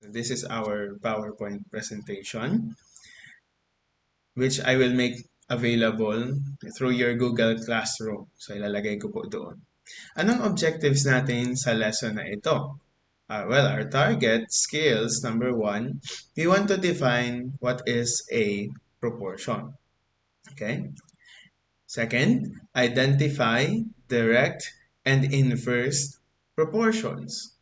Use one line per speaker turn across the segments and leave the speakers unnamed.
This is our PowerPoint presentation, which I will make available through your Google Classroom. So, ilalagay ko po doon. Anong objectives natin sa lesson na ito? Well, our target skills, number one, we want to define what is a proportion. Okay? Second, identify direct and inverse proportions.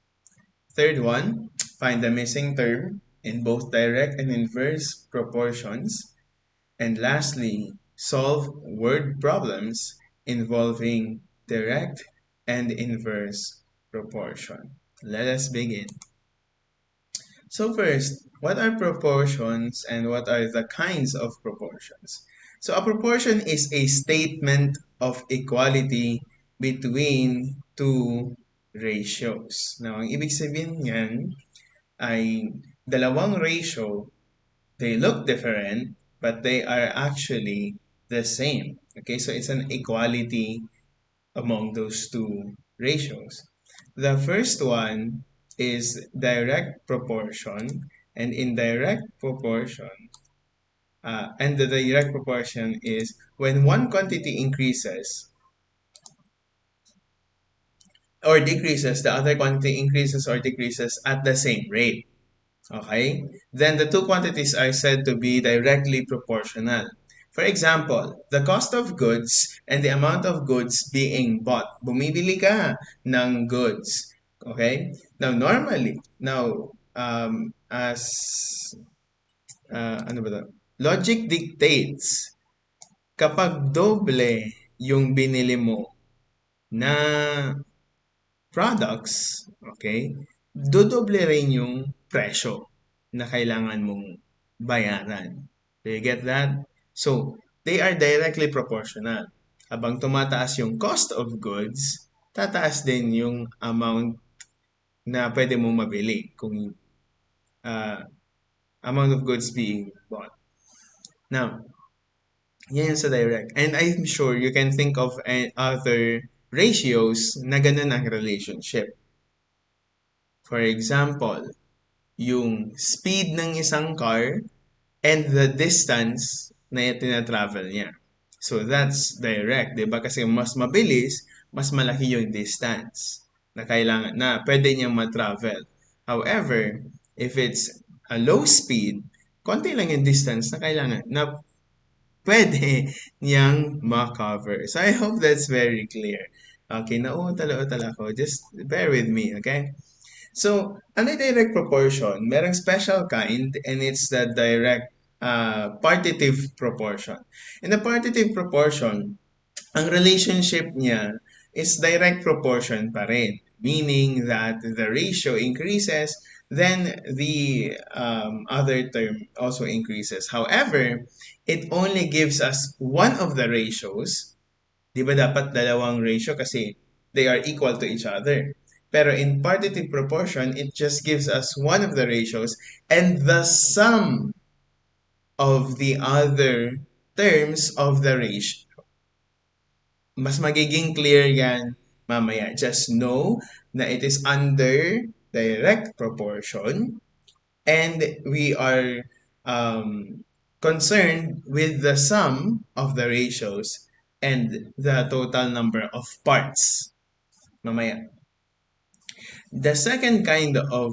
Third one, find the missing term in both direct and inverse proportions. And lastly, solve word problems involving direct and inverse proportion. Let us begin. So first, what are proportions and what are the kinds of proportions? So a proportion is a statement of equality between two ratios. Now, ang ibig sabihin niyan ay dalawang ratio, they look different, but they are actually the same. Okay, so it's an equality among those two ratios. The first one is direct proportion, and indirect proportion, and the direct proportion is when one quantity increases or decreases, the other quantity increases or decreases at the same rate. Okay? Then the two quantities are said to be directly proportional. For example, the cost of goods and the amount of goods being bought. Bumibili ka ng goods. Okay? Now, normally, as, ano ba to? Logic dictates, kapag doble yung binili mo na products, okay, dodoble rin yung presyo na kailangan mong bayaran. Do you get that? So, they are directly proportional. Habang tumataas yung cost of goods, tataas din yung amount na pwede mong mabili kung uh, amount of goods being bought. Now, yan sa direct. And I'm sure you can think of other ratios na ganun ang relationship. For example, yung speed ng isang car and the distance na tina-travel niya. So that's direct, 'di ba? Kasi mas mabilis, mas malaki yung distance na kailangan na pwede niyang ma-travel. However, if it's a low speed, konti lang yung distance na kailangan na pwede niyang ma-cover. So I hope that's very clear. Okay, nauutal-utal ako. Just bear with me, okay? So, ano yung direct proportion? Merong special kind and it's the direct partitive proportion. In the partitive proportion, ang relationship niya is direct proportion pa rin. Meaning that the ratio increases, then the other term also increases. However, it only gives us one of the ratios. Di ba dapat dalawang ratio kasi they are equal to each other. Pero in partitive proportion, it just gives us one of the ratios and the sum of the other terms of the ratio. Mas magiging clear yan mamaya. Just know na it is under direct proportion and we are concerned with the sum of the ratios and the total number of parts. Mamaya. The second kind of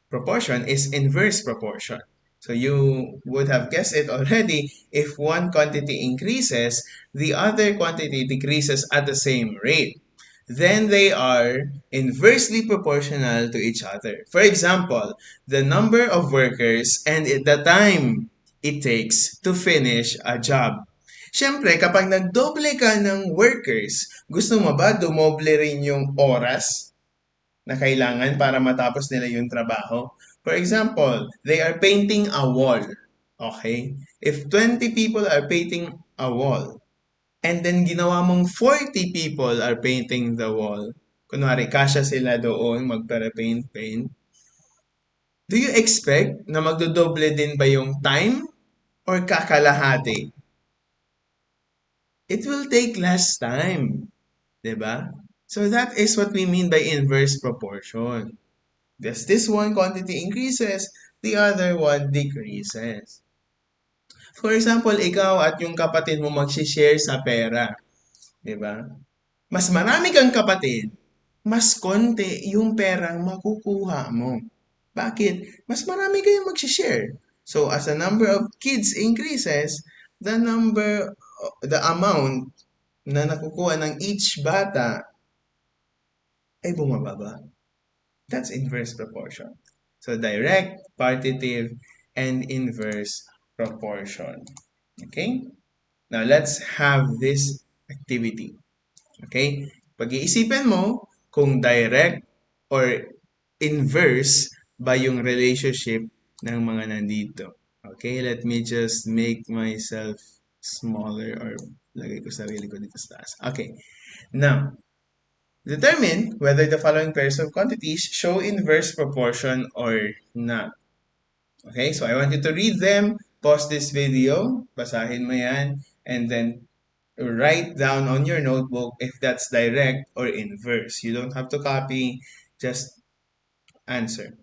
proportion is inverse proportion. So you would have guessed it already, if one quantity increases, the other quantity decreases at the same rate. Then they are inversely proportional to each other. For example, the number of workers and the time it takes to finish a job. Siyempre, kapag nagdoble ka ng workers, gusto mo ba dumoble rin yung oras na kailangan para matapos nila yung trabaho? For example, they are painting a wall. Okay? If 20 people are painting a wall, and then ginawa mong 40 people are painting the wall, kunwari, kasya sila doon, magpara-paint-paint, do you expect na magdodoble din ba yung time or kakalahati? It will take less time. 'Di ba? So that is what we mean by inverse proportion. As this one quantity increases, the other one decreases. For example, ikaw at yung kapatid mo mag-share sa pera. 'Di ba? Mas marami kang kapatid, mas konti yung perang makukuha mo. Bakit? Mas marami kayong mag-share. So, as the number of kids increases, the amount na nakukuha ng each bata ay bumababa. That's inverse proportion. So, direct, partitive, and inverse proportion. Okay? Now, let's have this activity. Okay? Pag-iisipan mo kung direct or inverse ba yung relationship ng mga nandito. Okay? Let me just make myself smaller or lagay ko sarili ko dito sa taas. Okay. Now, determine whether the following pairs of quantities show inverse proportion or not. Okay? So, I want you to read them. Pause this video. Basahin mo yan. And then, write down on your notebook if that's direct or inverse. You don't have to copy, just answer.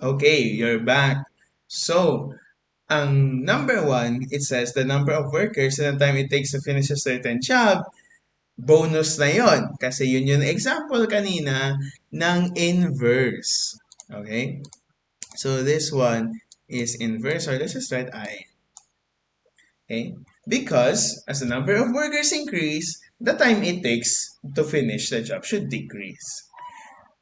Okay, you're back. So, ang number one, it says the number of workers and the time it takes to finish a certain job, bonus na yon. Kasi yun yung example kanina ng inverse. Okay? So, this one is inverse, or let's just write I. Okay? Because as the number of workers increase, the time it takes to finish the job should decrease.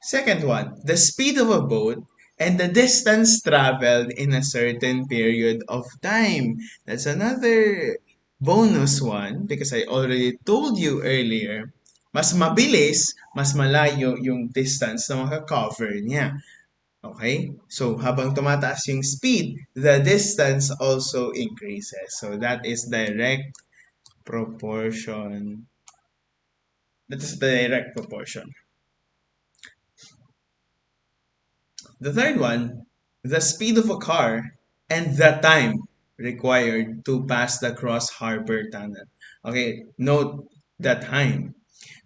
Second one, the speed of a boat and the distance traveled in a certain period of time. That's another bonus one because I already told you earlier, mas mabilis, mas malayo yung distance na makakover niya. Okay? So, habang tumataas yung speed, the distance also increases. So, that is direct proportion. That is the direct proportion. The third one, the speed of a car and the time required to pass the Cross Harbor Tunnel. Okay, note the time.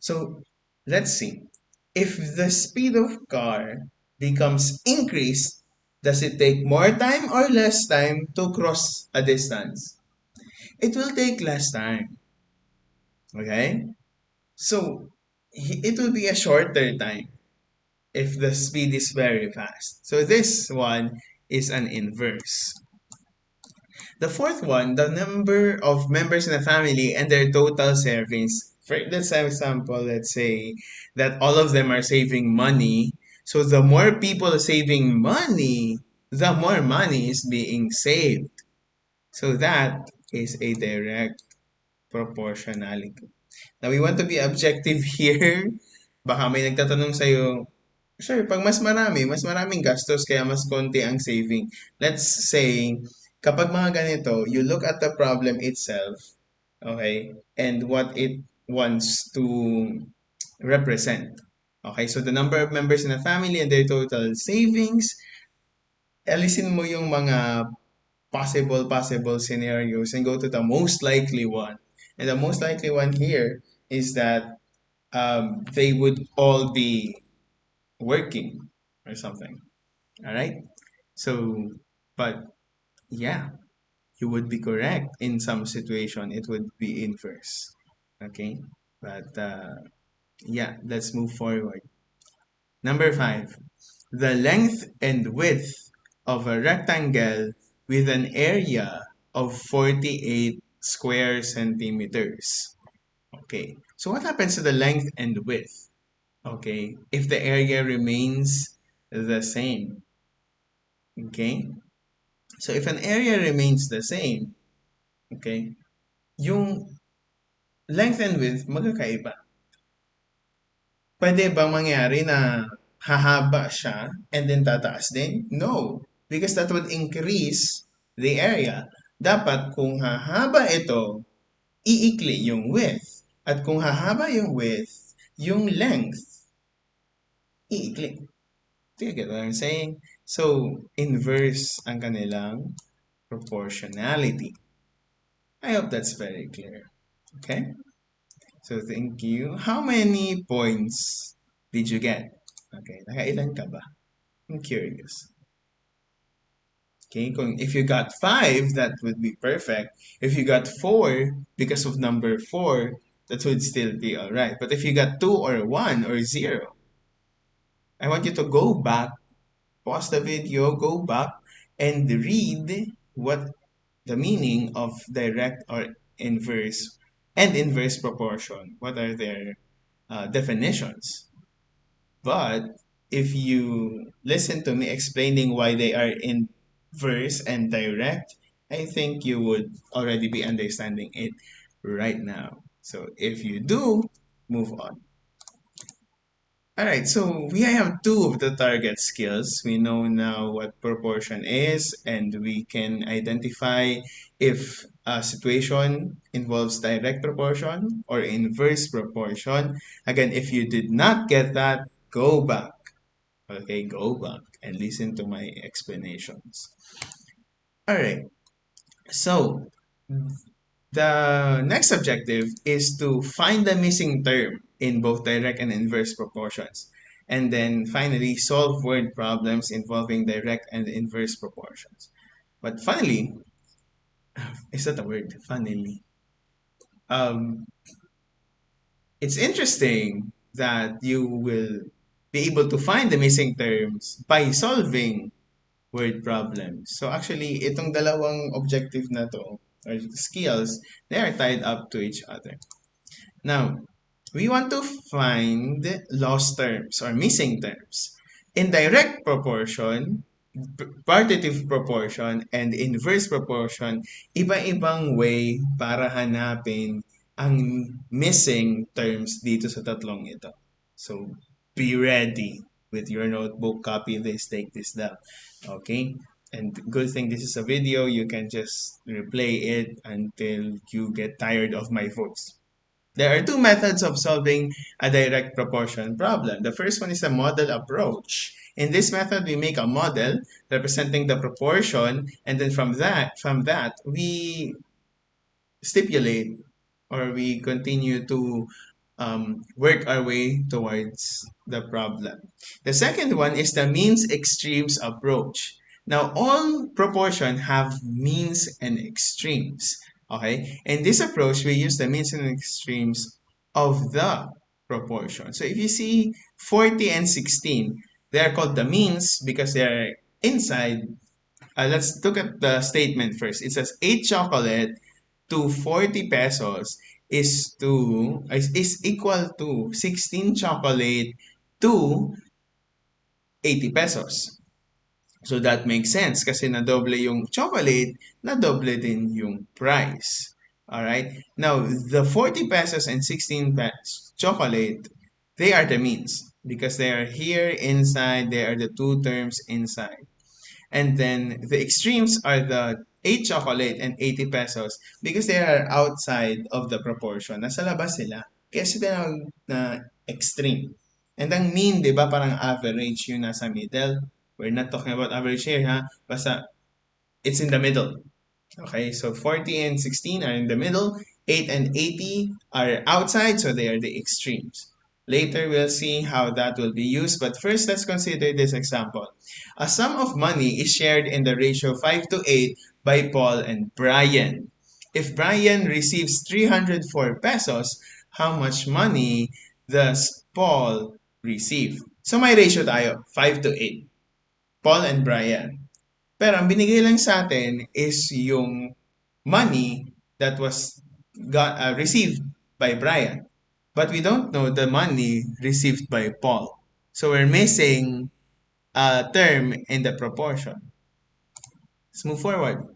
So, let's see. If the speed of car becomes increased, does it take more time or less time to cross a distance? It will take less time. Okay? So, it will be a shorter time if the speed is very fast. So, this one is an inverse. The fourth one, the number of members in a family and their total savings. For let's have example, let's say that all of them are saving money. So the more people saving money, the more money is being saved. So that is a direct proportionality. Now we want to be objective here. Baka may nagtatanong sa'yo, sure, pag mas maraming gastos kaya mas konti ang saving. Let's say, kapag mga ganito, you look at the problem itself, okay, and what it wants to represent. Okay, so the number of members in a family and their total savings, alisin mo yung mga possible scenarios and go to the most likely one. And the most likely one here is that they would all be working or something. All right. So, but yeah, you would be correct. In some situation, it would be inverse. Okay. But yeah, let's move forward. Number five, the length and width of a rectangle with an area of 48 square centimeters. Okay. So what happens to the length and width? Okay. If the area remains the same. Okay. So if an area remains the same, okay, yung length and width magkakaiba. Pwede bang mangyari na hahaba siya and then tataas din? No, because that would increase the area. Dapat kung hahaba ito, iikli yung width. At kung hahaba yung width, yung length, iikli. Do you get what I'm saying? So, inverse ang kanilang proportionality. I hope that's very clear. Okay? So thank you. How many points did you get? Okay, nakailan ka ba? I'm curious. Okay, if you got 5, that would be perfect. If you got 4, because of number 4, that would still be alright. But if you got 2 or 1 or 0, I want you to go back, pause the video, go back, and read what the meaning of direct or inverse and inverse proportion. What are their definitions? But if you listen to me explaining why they are inverse and direct, I think you would already be understanding it right now. So if you do, move on. All right, so we have two of the target skills. We know now what proportion is, and we can identify if a situation involves direct proportion or inverse proportion. Again, if you did not get that, go back. Okay, go back and listen to my explanations. All right, so the next objective is to find the missing term in both direct and inverse proportions. And then finally, solve word problems involving direct and inverse proportions. But finally, is that a word? Funnily. Um, it's interesting that you will be able to find the missing terms by solving word problems. So actually, itong dalawang objective na to, or skills, they are tied up to each other. Now, we want to find lost terms or missing terms. In direct proportion, partitive proportion, and inverse proportion, iba-ibang way para hanapin ang missing terms dito sa tatlong ito. So, be ready with your notebook, copy this, take this down. Okay? And good thing this is a video, you can just replay it until you get tired of my voice. There are two methods of solving a direct proportion problem. The first one is a model approach. In this method, we make a model representing the proportion, and then from that, we stipulate or we continue to work our way towards the problem. The second one is the means extremes approach. Now, all proportion have means and extremes. Okay, in this approach, we use the means and extremes of the proportion. So if you see 40 and 16, they are called the means because they are inside. Let's look at the statement first. It says 8 chocolate to 40 pesos is equal to 16 chocolate to 80 pesos. So that makes sense kasi nadoble yung chocolate, nadoble din yung price. Alright? Now, the 40 pesos and 16 pesos chocolate, they are the means because they are here inside, they are the two terms inside. And then the extremes are the 8 chocolate and 80 pesos because they are outside of the proportion. Nasa labas sila. Kaya sila na extreme. And ang mean, di ba, parang average yung nasa middle. We're not talking about average here, ha? Basta, it's in the middle. Okay, so 40 and 16 are in the middle. 8 and 80 are outside, so they are the extremes. Later, we'll see how that will be used, but first, let's consider this example. A sum of money is shared in the ratio 5 to 8 by Paul and Brian. If Brian receives 304 pesos, how much money does Paul receive? So may ratio tayo, 5 to 8. Paul and Brian. Pero ang binigay lang sa atin is yung money that was received by Brian. But we don't know the money received by Paul. So we're missing a term in the proportion. Let's move forward.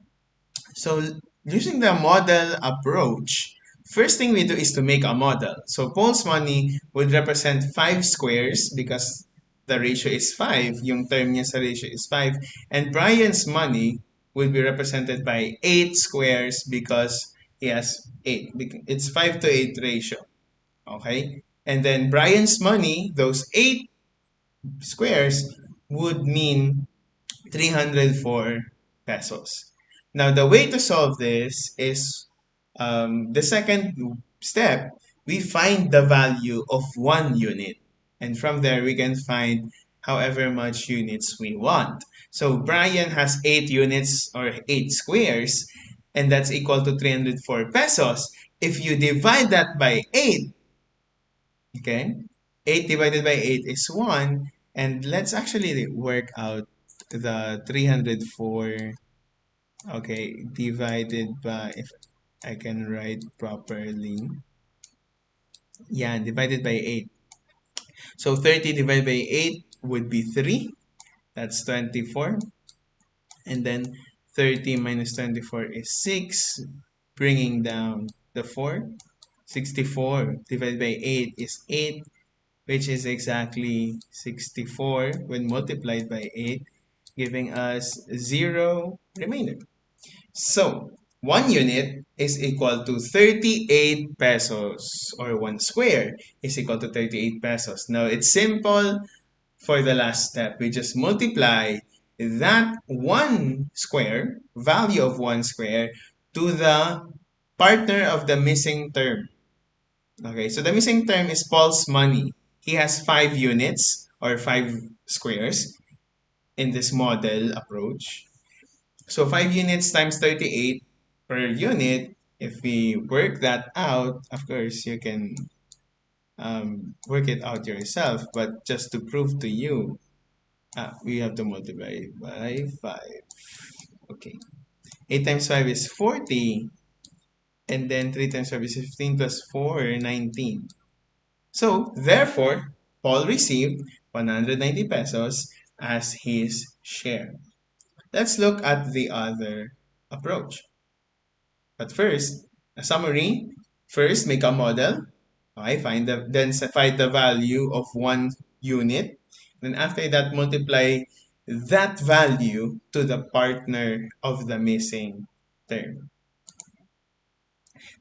So using the model approach, first thing we do is to make a model. So Paul's money would represent 5 squares because the ratio is 5. Yung term niya sa ratio is 5. And Brian's money would be represented by 8 squares because he has 8. It's 5 to 8 ratio. Okay? And then Brian's money, those 8 squares, would mean 304 pesos. Now, the way to solve this is the second step, we find the value of 1 unit. And from there, we can find however much units we want. So Brian has 8 units or 8 squares, and that's equal to 304 pesos. If you divide that by 8, okay, 8 divided by 8 is 1. And let's actually work out the 304, okay, divided by, if I can write properly, yeah, divided by 8. So 30 divided by 8 would be 3. That's 24. And then 30 minus 24 is 6, bringing down the 4. 64 divided by 8 is 8, which is exactly 64 when multiplied by 8, giving us 0 remainder. So, 1 unit is equal to 38 pesos, or 1 square is equal to 38 pesos. Now, it's simple for the last step. We just multiply that 1 square, value of 1 square, to the partner of the missing term. Okay, so the missing term is Paul's money. He has 5 units or 5 squares in this model approach. So 5 units times 38 per unit, if we work that out, of course, you can work it out yourself. But just to prove to you, we have to multiply by 5. Okay. 8 times 5 is 40. And then 3 times 5 is 15 plus 4, 19. So, therefore, Paul received 190 pesos as his share. Let's look at the other approach. But first, a summary. First, make a model. Okay, then find the value of 1 unit. Then after that, multiply that value to the partner of the missing term.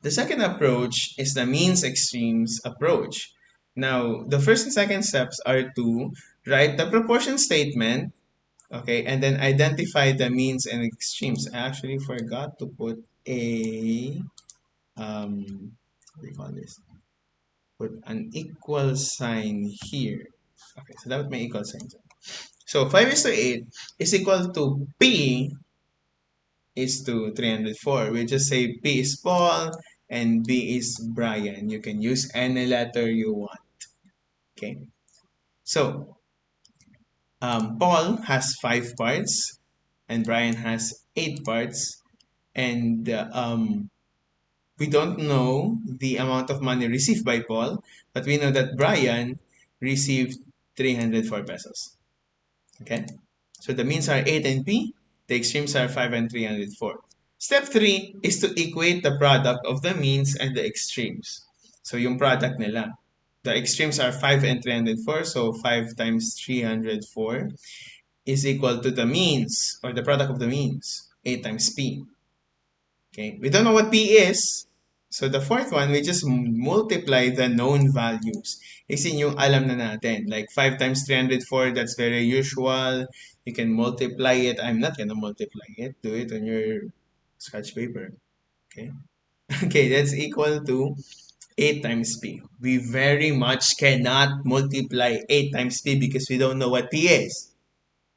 The second approach is the means extremes approach. Now, the first and second steps are to write the proportion statement, okay, and then identify the means and extremes. I actually forgot to put a, what do you call this? Put an equal sign here. Okay, so that would make equal sign. So 5 is to 8 is equal to P is to 304. We just say P is Paul and B is Brian. You can use any letter you want. Okay. So Paul has 5 parts and Brian has 8 parts. And we don't know the amount of money received by Paul, but we know that Brian received 304 pesos. Okay. So the means are 8 and P. The extremes are 5 and 304. Step 3 is to equate the product of the means and the extremes. So yung product nila. The extremes are 5 and 304. So 5 times 304 is equal to the means, or the product of the means, 8 times P. Okay, we don't know what P is. So the fourth one, we just multiply the known values. Kasi yung alam na natin. Like 5 times 304, that's very usual. You can multiply it. I'm not gonna multiply it. Do it on your scratch paper. Okay. Okay, that's equal to 8 times P. We very much cannot multiply 8 times P because we don't know what P is.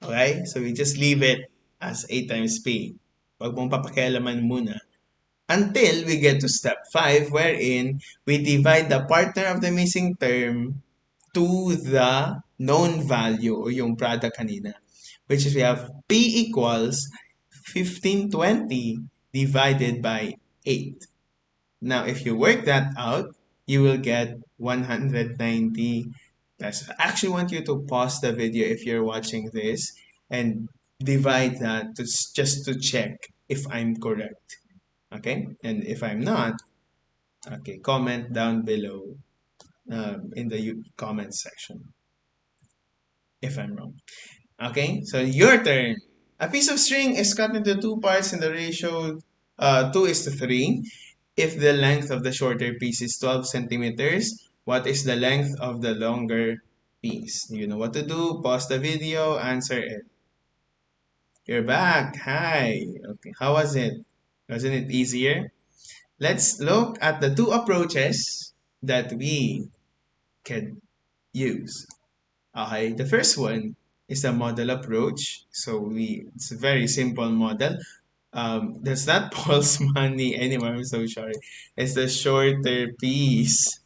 Okay? So we just leave it as 8 times P. Huwag mong papakialaman muna until we get to step 5 wherein we divide the partner of the missing term to the known value o yung product kanina, which is we have P equals 1520 divided by 8. Now, if you work that out, you will get 190 pesos. I actually want you to pause the video if you're watching this and divide that just to check if I'm correct. Okay, and if I'm not, okay, comment down below in the comment section if I'm wrong. Okay, so your turn. A piece of string is cut into 2 parts in the ratio 2 is to 3. If the length of the shorter piece is 12 centimeters, what is the length of the longer piece? You know what to do. Pause the video, answer it. You're back. Hi. Okay, how was it? Wasn't it easier? Let's look at the 2 approaches that we can use. Okay, the first one is the model approach. So it's a very simple model. That's not Paul's money anymore. I'm so sorry. It's the shorter piece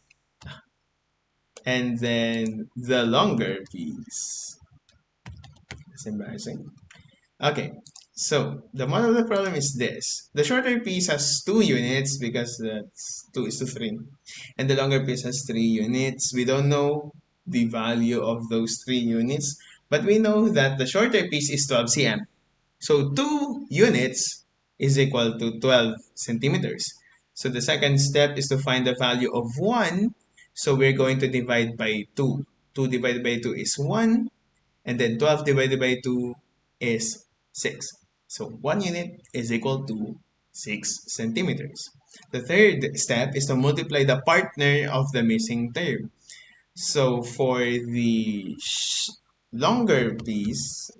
and then the longer piece. It's embarrassing. Okay, so the model of the problem is this. The shorter piece has 2 units because that's 2 is to 3. And the longer piece has 3 units. We don't know the value of those 3 units, but we know that the shorter piece is 12 cm. So 2 units is equal to 12 centimeters. So the second step is to find the value of 1. So we're going to divide by 2. 2 divided by 2 is 1. And then 12 divided by 2 is 6. So 1 unit is equal to 6 centimeters. The third step is to multiply the partner of the missing term. So for the longer piece,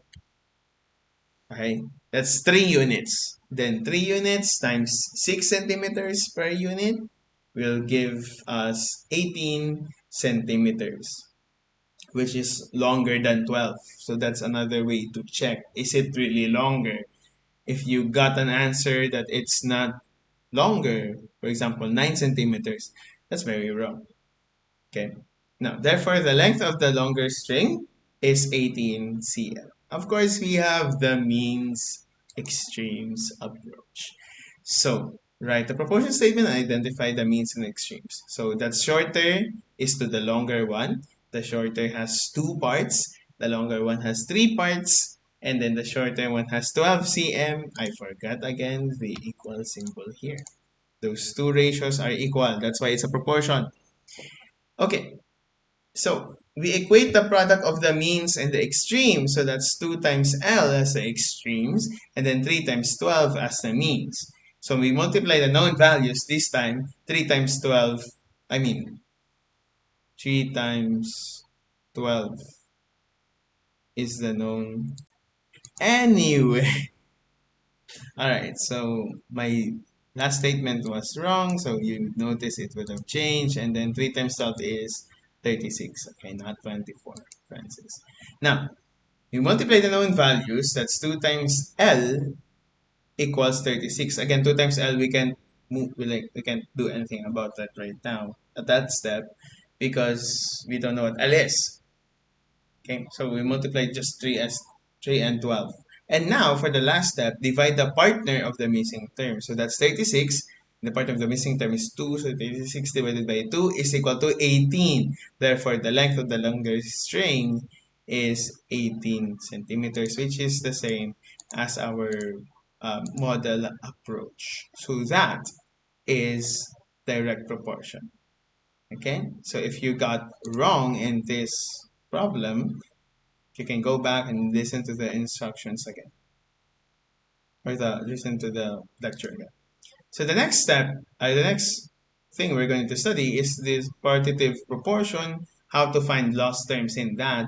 okay, that's 3 units. Then 3 units times 6 centimeters per unit will give us 18 centimeters, which is longer than 12. So that's another way to check, is it really longer? If you got an answer that it's not longer, for example, 9 centimeters, that's very wrong. Okay. Now, therefore, the length of the longer string is 18 cm. Of course, we have the means extremes approach. So, write the proportion statement and identify the means and extremes. So, that shorter is to the longer one. The shorter has 2 parts. The longer one has 3 parts. And then the shorter one has 12 cm. I forgot again the equal symbol here. Those two ratios are equal. That's why it's a proportion. Okay, so we equate the product of the means and the extremes. So that's 2 times L as the extremes and then 3 times 12 as the means. So we multiply the known values this time. 3 times 12, I mean 3 times 12 is the known. Anyway, alright, so my last statement was wrong. So you notice it would have changed. And then 3 times 12 is 36. Okay, not 24, Francis. Now, we multiply the known values. That's 2 times L equals 36. Again, 2 times L, we can't move, we can't do anything about that right now at that step because we don't know what L is. Okay, so we multiply just 3 and 12. And now for the last step, divide the partner of the missing term. So that's 36. The part of the missing term is 2. So 36 divided by 2 is equal to 18. Therefore, the length of the longer string is 18 centimeters, which is the same as our model approach. So that is direct proportion. Okay, so if you got wrong in this problem, you can go back and listen to the instructions again, or listen to the lecture again. So the next thing we're going to study is this partitive proportion, how to find lost terms in that.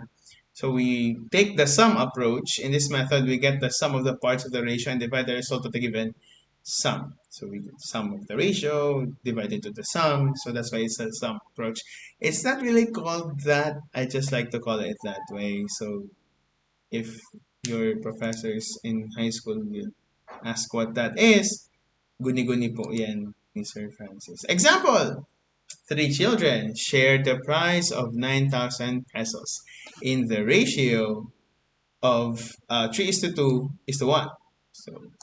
So we take the sum approach. In this method, we get the sum of the parts of the ratio and divide the result of the given sum. So we get sum of the ratio divided to the sum. So that's why it's a sum approach. It's not really called that. I just like to call it that way. So if your professors in high school will ask what that is, guni-guni po yan ni Sir Francis. Example! 3 children share the price of 9,000 pesos in the ratio of 3 is to 2 is to 1. So,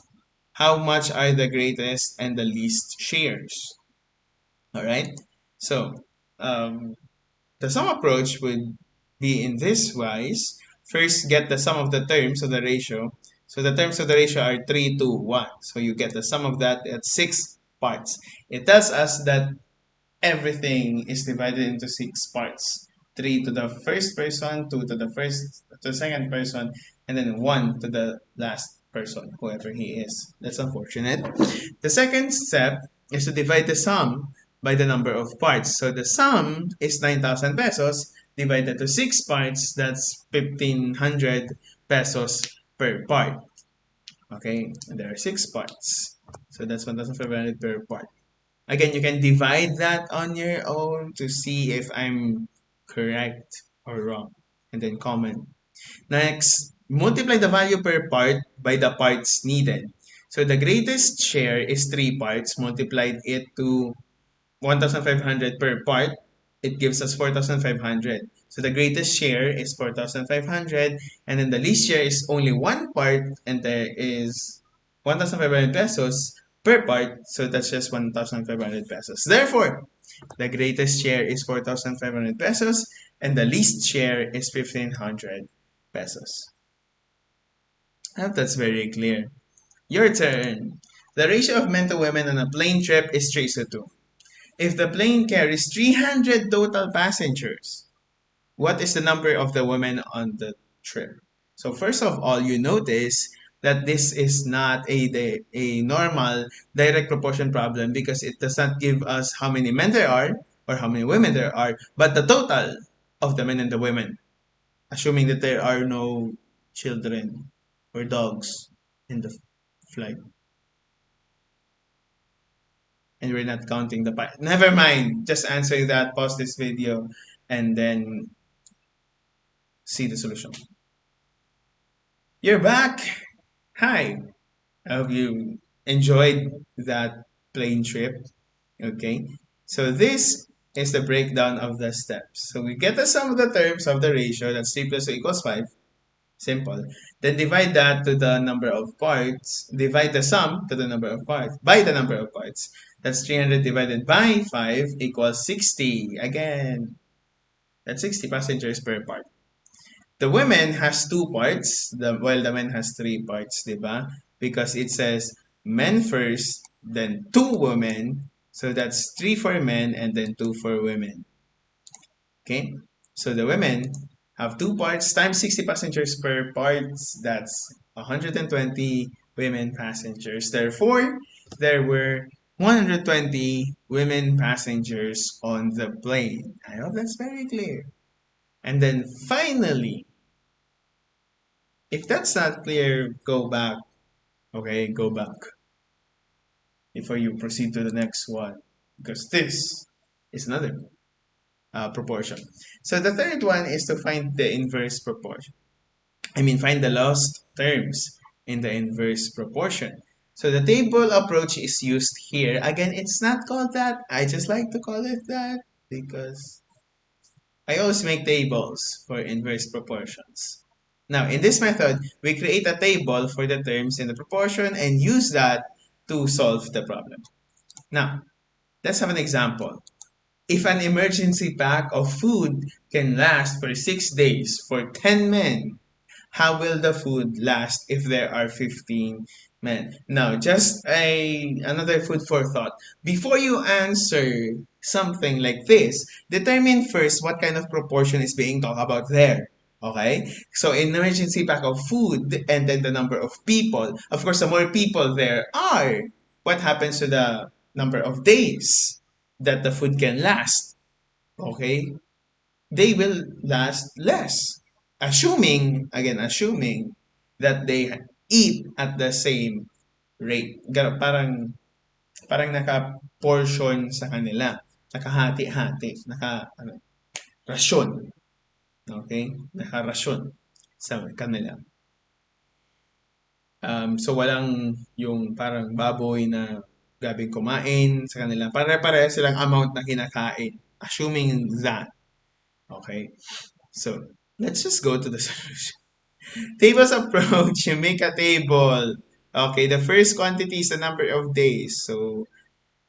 how much are the greatest and the least shares? Alright? So, um, the sum approach would be in this wise. First, get the sum of the terms of the ratio. So the terms of the ratio are 3 to 1. So you get the sum of that at 6 parts. It tells us that everything is divided into 6 parts. 3 to the first person, 2 to the second person, and then 1 to the last person, whoever he is. That's unfortunate. The second step is to divide the sum by the number of parts. So the sum is 9,000 pesos divided to 6 parts. That's 1,500 pesos per part. Okay, and there are 6 parts. So that's 1,500 per part. Again, you can divide that on your own to see if I'm correct or wrong. and then common. Next, multiply the value per part by the parts needed. So the greatest share is 3 parts, multiplied it to 1,500 per part, it gives us 4,500. So the greatest share is 4,500, and then the least share is only one part, and there is 1,500 pesos per part, so that's just 1,500 pesos. Therefore, the greatest share is 4,500 pesos, and the least share is 1,500 pesos. I hope that's very clear. Your turn. The ratio of men to women on a plane trip is 3:2. If the plane carries 300 total passengers, what is the number of the women on the trip? So first of all, you notice that this is not a normal direct proportion problem because it does not give us how many men there are or how many women there are, but the total of the men and the women, assuming that there are no children or dogs in the flight. And we're not counting the pi. Never mind. Just answer that. Pause this video and then see the solution. You're back. Hi. I hope you enjoyed that plane trip. Okay. So this is the breakdown of the steps. So we get the sum of the terms of the ratio. That's 3 plus 2 equals 5. Simple. Then divide that to the number of parts. Divide the sum to the number of parts by the number of parts. That's 300 divided by 5 equals 60. Again, that's 60 passengers per part. The women has two parts, while the men has three parts, diba? Because it says men first, then two women. So that's three for men and then two for women. Okay? So the women have two parts times 60 passengers per parts. That's 120 women passengers. Therefore, there were 120 women passengers on the plane. I hope that's very clear. And then finally, if that's not clear, go back. Okay, go back before you proceed to the next one. Because this is another proportion. So the third one is to find the inverse proportion. Find the lost terms in the inverse proportion. So the table approach is used here. Again, it's not called that. I just like to call it that because I always make tables for inverse proportions. Now, in this method, we create a table for the terms in the proportion and use that to solve the problem. Now, let's have an example. If an emergency pack of food can last for 6 days for 10 men, how will the food last if there are 15 men? Now, just another food for thought. Before you answer something like this, determine first what kind of proportion is being talked about there. Okay? So, emergency pack of food and then the number of people. Of course, the more people there are, what happens to the number of days that the food can last? Okay? They will last less. Assuming that they eat at the same rate. Parang naka-portion sa kanila. Nakahati-hati. Rasyon. Okay? Naka-rasyon sa kanila. So walang yung parang baboy na gabing kumain sa kanila. Pare-pareha silang amount na kinakain. Assuming that. Okay? So, let's just go to the solution. Tables approach, you make a table. Okay, the first quantity is the number of days. So,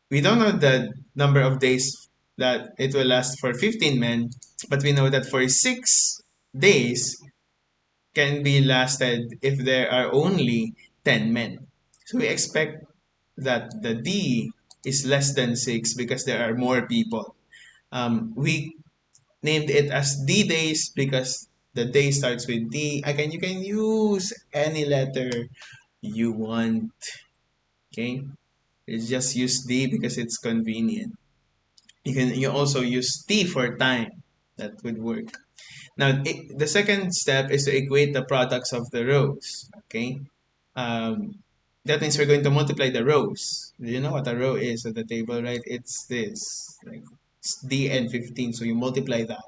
we don't know the number of days that it will last for 15 men, but we know that for 6 days can be lasted if there are only 10 men. So, we expect that the D is less than 6 because there are more people. We named it as D days because the day starts with D. Again, you can use any letter you want. Okay? You just use D because it's convenient. You also use T for time. That would work. Now, the second step is to equate the products of the rows. Okay? That means we're going to multiply the rows. Do you know what a row is at the table, right? It's this. Like, it's D and 15. So you multiply that.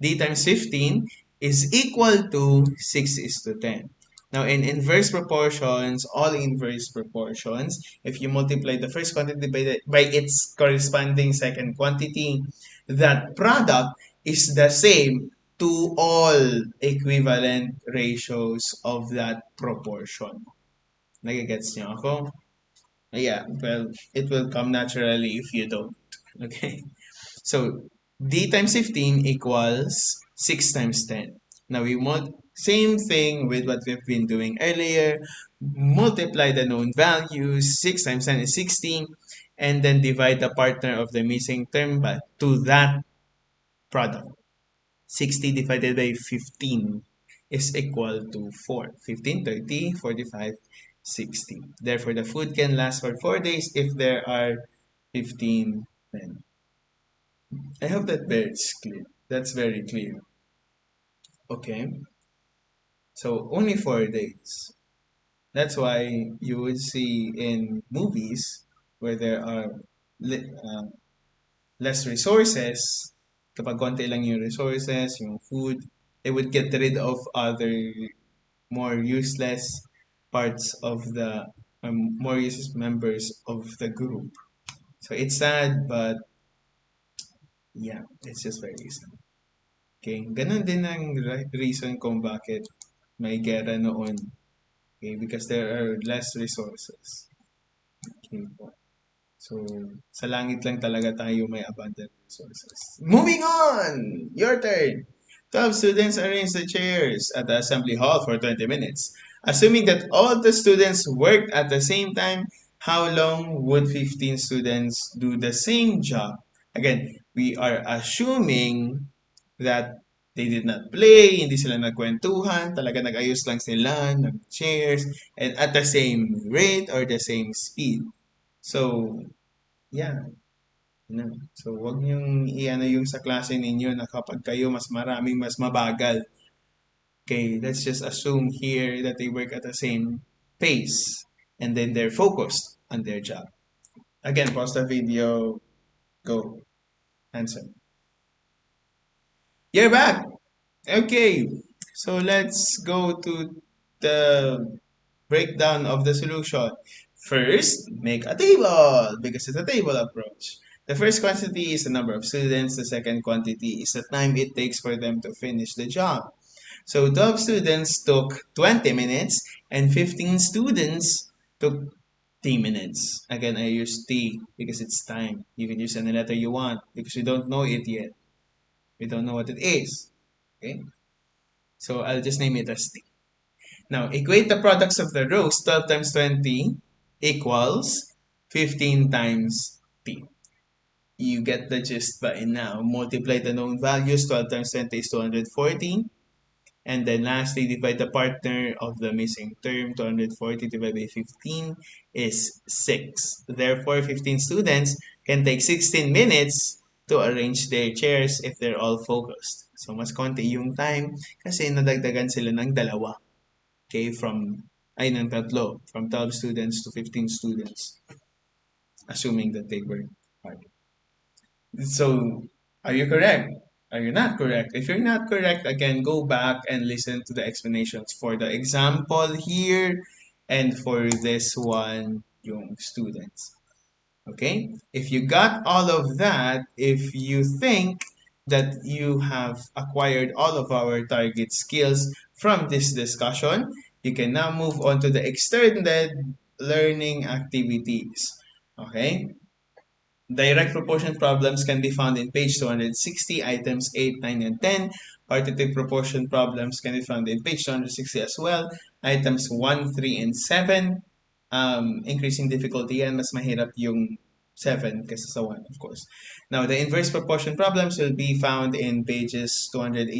D times 15 is equal to 6 is to 10. Now, in inverse proportions, all inverse proportions, if you multiply the first quantity by its corresponding second quantity, that product is the same to all equivalent ratios of that proportion. Nagigets niyo ako? Yeah, well, it will come naturally if you don't. Okay? So, d times 15 equals 6 times 10. Now, we want same thing with what we've been doing earlier. Multiply the known values. 6 times 10 is 16. And then divide the partner of the missing term to that product. 60 divided by 15 is equal to 4. 15, 30, 45, 60. Therefore, the food can last for 4 days if there are 15 men. I hope that's clear. That's very clear. Okay. So only 4 days. That's why you would see in movies where there are less resources, kapag konti lang yung resources, yung food, they would get rid of other more useless parts of the more useless members of the group. So it's sad, but yeah, it's just very sad. Okay, ganun din ang reason kung bakit may gera noon. Okay, because there are less resources. Okay po. So, sa langit lang talaga tayo may abundant resources. Moving on! Your turn! 12 students arrange the chairs at the assembly hall for 20 minutes. Assuming that all the students worked at the same time, how long would 15 students do the same job? Again, we are assuming that they did not play, hindi sila nagkwentuhan, talaga nag-ayos lang sila ng chairs, and at the same rate or the same speed. So, yeah. No. So, wag niyong i-ano yung sa klase ninyo na kapag kayo mas maraming mas mabagal. Okay, let's just assume here that they work at the same pace and then they're focused on their job. Again, pause the video. Go. Answer. You're back. Okay. So let's go to the breakdown of the solution. First, make a table because it's a table approach. The first quantity is the number of students. The second quantity is the time it takes for them to finish the job. So 12 students took 20 minutes and 15 students took T minutes. Again, I use T because it's time. You can use any letter you want because we don't know it yet. We don't know what it is. Okay? So I'll just name it as T. Now, equate the products of the rows. 12 times 20 equals 15 times T. You get the gist by now. Multiply the known values. 12 times 20 is 240. And then lastly, divide the partner of the missing term. 240 divided by 15 is 6. Therefore, 15 students can take 16 minutes to arrange their chairs if they're all focused. So, mas konti yung time kasi nadagdagan sila ng dalawa. Okay, from 12 students to 15 students, assuming that they were hard. So, are you correct? Are you not correct? If you're not correct, again, go back and listen to the explanations for the example here and for this one, yung students. Okay? If you got all of that, if you think that you have acquired all of our target skills from this discussion, you can now move on to the extended learning activities. Okay? Direct proportion problems can be found in page 260, items 8, 9, and 10. Partitive proportion problems can be found in page 260 as well, items 1, 3, and 7. Increasing difficulty yan, mas mahirap yung 7 kaysa sa 1, of course. Now, the inverse proportion problems will be found in pages 286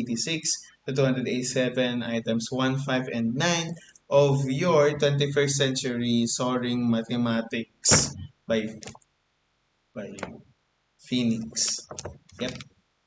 to 287, items 1, 5, and 9 of your 21st Century Soaring Mathematics by Phoenix. Yep.